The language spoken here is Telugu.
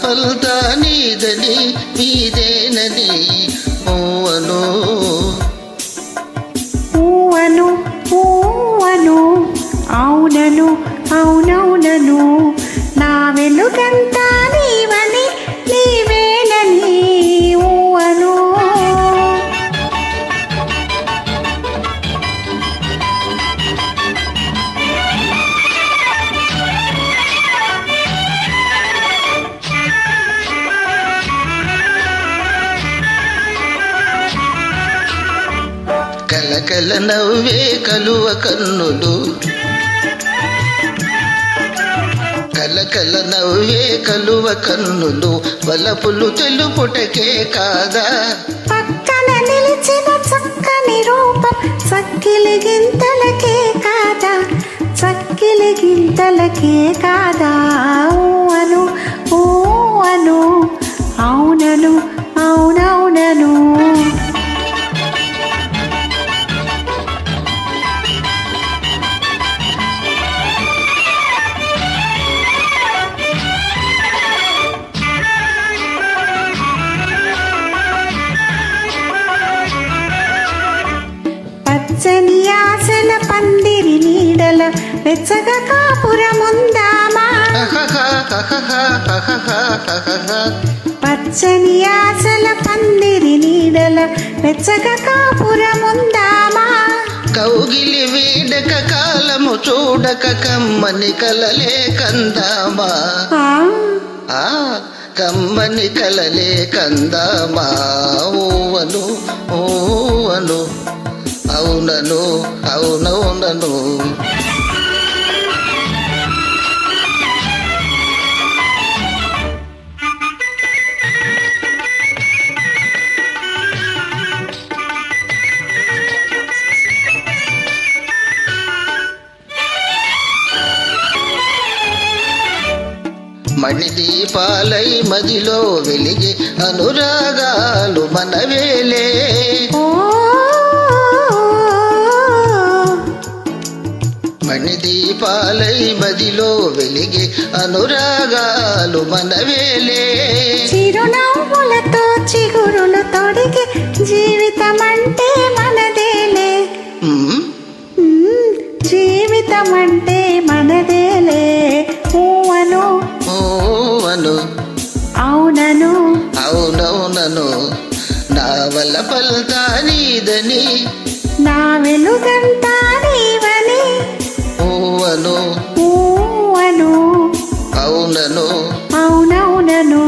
పల్తా నీదని నీదేనని ఊవను ఊవను ఊవను అవునను అవునవునను నా వెలుగంతా నీవని నీవేనని ఊవను కలకల నవ్వే కలువ కన్నులు కలకల నవ్వే కలువ కన్నులు వలపులు తెలుపుటకే కాదా పక్కన నిలిచిన చక్కని రూపం చక్కిలి గింతలకే కాదా చక్కిలి గింతలకే కాదా ఊవను ఊవను అవునను అవునవునను పచ్చని ఆశల పందిరి నీడల వెచ్చగా కాపురముందామా పచ్చని ఆశల పందిరి నీడల వెచ్చగా కాపురముందామా కౌగిలి వీడక కాలము చూడక కమ్మని కలలే కందామా కమ్మని కలలే కందామా ఊవను ఊవను అవునను అవునవునను మణిదీపాలై మదిలో వెలిగే అనురాగాలు మనవేలే మణిదీపాలై మదిలో వెలిగే అనురాగాలు మనవేలే చిరునవ్వులతో చిగురులు తొడిగే జీవితం అంటే మనదేలే జీవితం అంటే మనదేలే ఊవను ఊవను అవునను అవునవునను నా వల్ల పల్తా నీదని నా వెలుగంతా నీవని ఊవను ఊవను అవునను అవునవునను